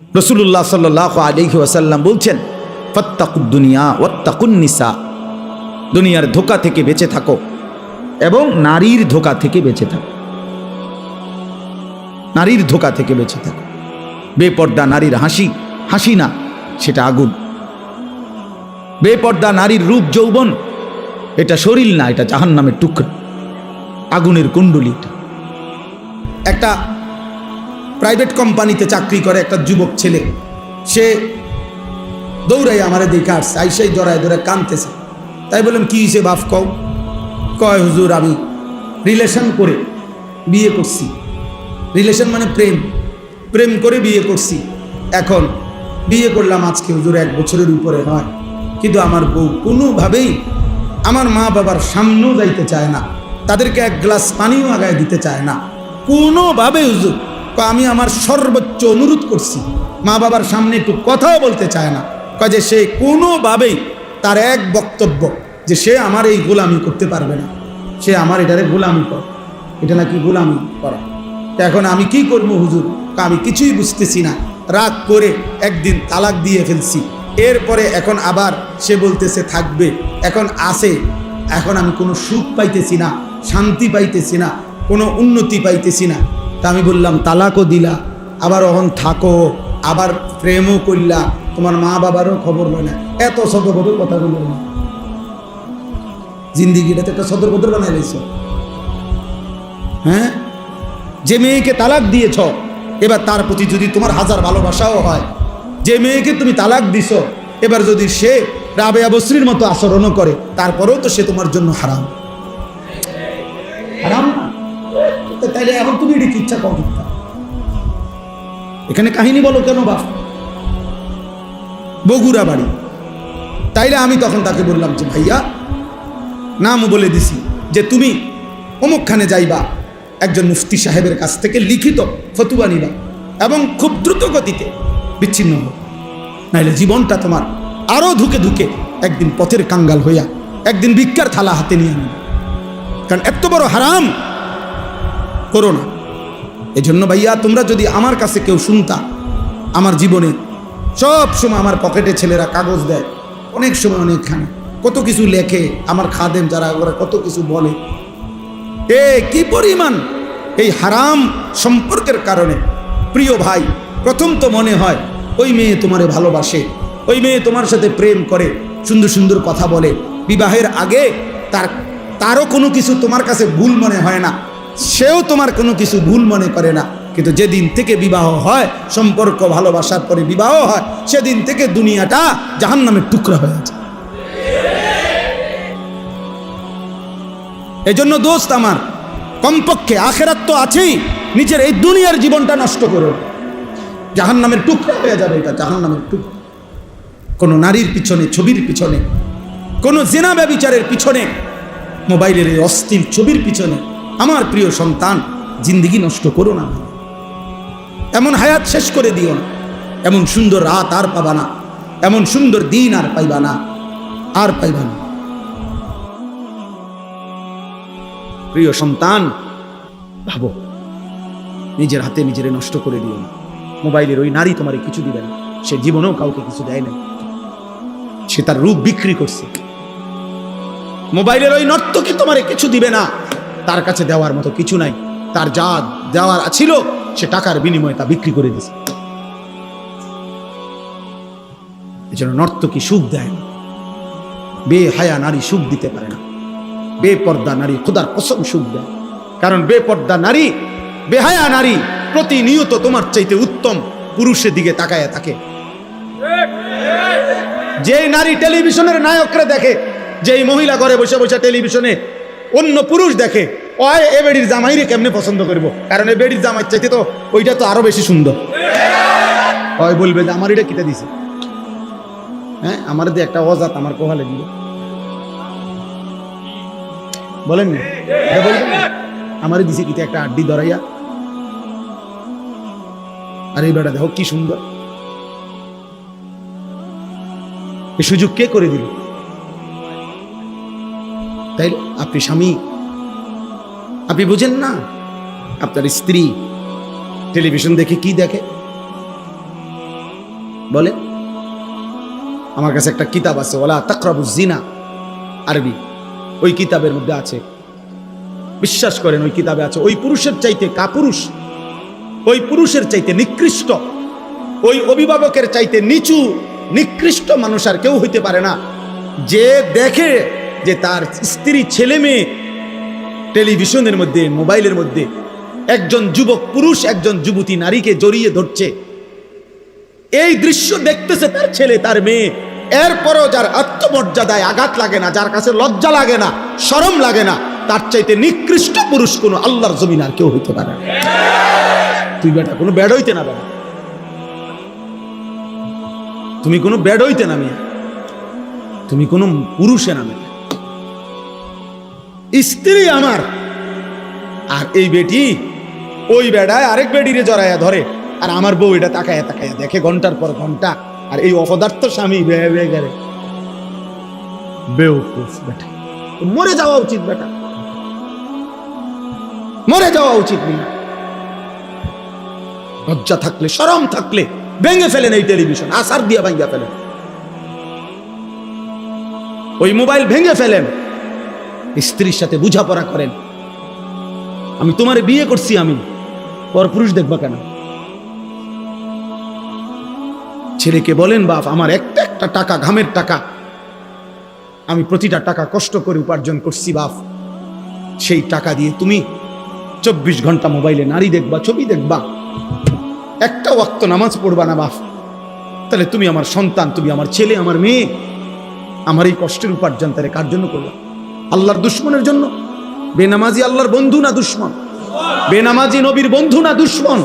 রাসূলুল্লাহ সাল্লাল্লাহু আলাইহি ওয়াসাল্লাম বলছেন, ফাত্তাকুদ দুনিয়া ওয়াত্তাকুন নিসা, দুনিয়ার ধোঁকা থেকে বেঁচে থাকো এবং নারীর ধোঁকা থেকে বেঁচে থাকো। নারীর ধোঁকা থেকে বেঁচে থাকো। বেপর্দা নারীর হাসি হাসি না, সেটা আগুন। বেপর্দা নারীর রূপ যৌবন, এটা শরীর না, এটা জাহান্নামের টুকরা, আগুনের কুণ্ডলী। একটা প্রাইভেট কোম্পানিতে চাকরি করে একটা যুবক ছেলে, সে দৌড়াই আমারে দেখে আসছে, আইসাই জড়ায় ধরে কাঁদতেছে। তাই বললাম, কি হয়েছে বাপ কও? কয়, হুজুর আমি রিলেশন করে বিয়ে করছি। রিলেশন মানে প্রেম, প্রেম করে বিয়ে করছি। এখন বিয়ে করলাম আজকে হুজুর 1 বছরের উপরে হয়, কিন্তু আমার বউ কোনোভাবেই আমার মা বাবার সামনেও যাইতে চায় না, তাদেরকে 1 গ্লাস পানিও আগায় দিতে চায় না কোনোভাবে হুজুর। আমি আমার সর্বোচ্চ অনুরোধ করছি, মা বাবার সামনে একটু কথাও বলতে চায় না। কয় যে সে কোনোভাবেই, তার এক বক্তব্য যে সে আমার এই গোলামি করতে পারবে না, সে আমার এটারে গোলামি করে, এটা নাকি গোলামি করা। এখন আমি কি করবো হুজুর? আমি কিছুই বুঝতেছি না। রাগ করে একদিন তালাক দিয়ে ফেলছি। এরপরে এখন আবার সে বলতেছে থাকবে, এখন আসে। এখন আমি কোনো সুখ পাইতেছি না, শান্তি পাইতেছি না, কোনো উন্নতি পাইতেছি না। তা আমি বললাম, তালাকও দিলা, আবার এখন থাকো, আবার প্রেমও করলা, তোমার মা বাবারও খবর হয় না। এত সদরবদর কথা বলবো না, জিন্দিগিটাতে একটা সদরবদর বানাই লাইছ। হ্যাঁ, যে মেয়েকে তালাক দিয়েছ, এবার তার প্রতি যদি তোমার হাজার ভালোবাসাও হয়, যে মেয়েকে তুমি তালাক দিছ, এবার যদি সে রাবেয়া বসরির মতো আচরণও করে, তারপরেও তো সে তোমার জন্য হারাম। হারাম না? তাইলে এখন তুমি এটি ইচ্ছা করো, এখানে কাহিনী বলো কেন বাপ? বগুড়া বাড়ি। তাইলে আমি তখন তাকে বললাম যে ভাইয়া, নামও বলে দিছি যে তুমি অমুকখানে যাইবা, একজন মুফতি সাহেবের কাছ থেকে লিখিত ফতুয়া নিবা এবং খুব দ্রুত গতিতে বিচ্ছিন্ন হবে, নাইলে জীবনটা তোমার আরো ধুকে ধুকে একদিন পথের কাঙ্গাল হইয়া একদিন ভিক্ষার থালা হাতে নিয়ে আনবে। কারণ এত বড় হারাম করো না। এজন্য ভাইয়া, তোমরা যদি আমার কাছে কেউ শুনতা, আমার জীবনে সব সময় আমার পকেটে ছেলেরা কাগজ দেয়, অনেক সময় অনেকখানে কত কিছু লেখে, আমার খাদেম যারা ওরা কত কিছু বলে। কি পরিমাণ এই হারাম সম্পর্কের কারণে প্রিয় ভাই, প্রথম তো মনে হয় ওই মেয়ে তোমারে ভালোবাসে, ওই মেয়ে তোমার সাথে প্রেম করে, সুন্দর সুন্দর কথা বলে, বিবাহের আগে তারও কোনো কিছু তোমার কাছে ভুল মনে হয় না, সেও তোমার কোনো কিছু ভুল মনে করে না। কিন্তু যেদিন থেকে বিবাহ হয়, সম্পর্ক ভালোবাসার পরে বিবাহ হয়, সেদিন থেকে দুনিয়াটা জাহান্নামের টুকরা হয়ে যায়। এজন্য দোস্ত আমার, কমপক্ষে আখেরাত তো আছেই, নিজের এই দুনিয়ার জীবনটা নষ্ট করো, জাহান্নামের টুকরা হয়ে যাবে এটা, জাহান্নামের টুকরা। কোনো নারীর পিছনে, ছবির পিছনে, কোনো জিনা ব্যভিচারের পিছনে, মোবাইলের এই অস্থির ছবির পিছনে আমার প্রিয় সন্তান জিন্দেগি নষ্ট করো না। এমন হায়াত শেষ করে দিও না, এমন সুন্দর রাত আর পাবা না, এমন সুন্দর দিন আর পাইবা না, আর পাইবা না। প্রিয় সন্তান, ভাবো, নিজের হাতে নিজেরে নষ্ট করে দিও না। মোবাইলের ওই নারী তোমারে কিছু দিবে না, সে জীবনেও কাউকে কিছু দেয় না, সে তার রূপ বিক্রি করছে। মোবাইলের ওই নর্তকী তোমারে কিছু দিবে না, তার কাছে দেওয়ার মতো কিছু নাই, তার যা দেওয়ার ছিল সে টাকার বিনিময়ে তা বিক্রি করে দিয়েছে। এজন্য নর্তকী সুখ দেয় না, বেহায়া নারী সুখ দিতে পারে না, বেপর্দা নারী খোদার কসম সুখ দেয়। কারণ বেপর্দা নারী, বেহায়া নারী প্রতিনিয়ত তোমার চাইতে উত্তম পুরুষের দিকে তাকায় থাকে। যে নারী টেলিভিশনের নায়করা দেখে, যেই মহিলা ঘরে বসে বসে টেলিভিশনে অন্য পুরুষ দেখে, ওই এ বেডির জামাইরে কেমনে পছন্দ করবো? কারণ এই বেডির জামাই চাইতে তো ওইটা তো আরো বেশি সুন্দর। ওই বলবে যে আমার এটা কিটা দিছে, হ্যাঁ আমার দিয়ে একটা অজাত আমার কোহালে দিল, বলেন না? আমারই দিছে কিটা একটা আড্ডি ধরাইয়া, আর এই বেটা দেখো কি সুন্দর। এই সুযোগ কে করে দিল? তাই আপনি স্বামী, আপনি বুঝেন না আপনার স্ত্রী টেলিভিশন দেখে কি দেখে? বলে? আমার কাছে একটা কিতাব আছে, ওয়ালা তাকরাবুজ জিনা, আরবি। ওই কিতাবের মধ্যে আছে, বিশ্বাস করেন ওই কিতাবে আছে, ওই পুরুষের চাইতে কাপুরুষ, ওই পুরুষের চাইতে নিকৃষ্ট, ওই অভিভাবকের চাইতে নিচু নিকৃষ্ট মানুষ আর কেউ হইতে পারে না, যে দেখে যে তার স্ত্রী, ছেলে মেয়ে টেলিভিশনের মধ্যে, মোবাইলের মধ্যে একজন যুবক পুরুষ একজন যুবতী নারীকে জড়িয়ে ধরছে। এই দৃশ্য দেখতেছে তার ছেলে, তার মেয়ে, এরপরও যার আত্মমর্যাদায় আঘাত লাগে না, যার কাছে লজ্জা লাগে না, শরম লাগে না, তার চাইতে নিকৃষ্ট পুরুষ কোনো আল্লাহর জমিন আর কেউ হইতে পারে না। তুই বেটা কোনো ব্যাড হইতে না, বেটা তুমি কোনো ব্যাড হইতে না, মেয়ে তুমি কোনো পুরুষে না, মেয়ে স্ত্রী আমার। আর এই বেটি ওই বেড়ায় আরেক বেডিরে জড়াইয়া ধরে, আর আমার বউ এটা তাকায়া তাকায়া দেখে ঘন্টার পর ঘন্টা। আর এই অপদার্থ স্বামী গেলে বেউকুফ বেটা, মরে যাওয়া উচিত বেটা, মরে যাওয়া উচিত। লজ্জা থাকলে, শরম থাকলে ভেঙে ফেলেন এই টেলিভিশন, আসার দিয়া ভাঙিয়া ফেলেন, ওই মোবাইল ভেঙে ফেলেন, স্ত্রীর সাথে বুঝাপড়া করেন। আমি তোমারে বিয়ে করছি, আমি পরপুরুষ দেখবা কেন? ছেলেকে বলেন, বাপ আমার একটা একটা টাকা ঘামের টাকা, আমি প্রতিটা টাকা কষ্ট করে উপার্জন করছি বাপ, সেই টাকা দিয়ে তুমি 24 ঘন্টা মোবাইলে নারী দেখবা, ছবি দেখবা, একটা ওয়াক্ত নামাজ পড়বা না বাপ, তাহলে তুমি আমার সন্তান, তুমি আমার ছেলে, আমার মেয়ে, আমার এই কষ্টের উপার্জন তাহলে কার জন্য করলাম? আল্লাহর দুশ্মনের জন্য? বেনামাজি আল্লাহর বন্ধু না দুশ্মন? বেনামাজি নবীর বন্ধু না দুশ্মন?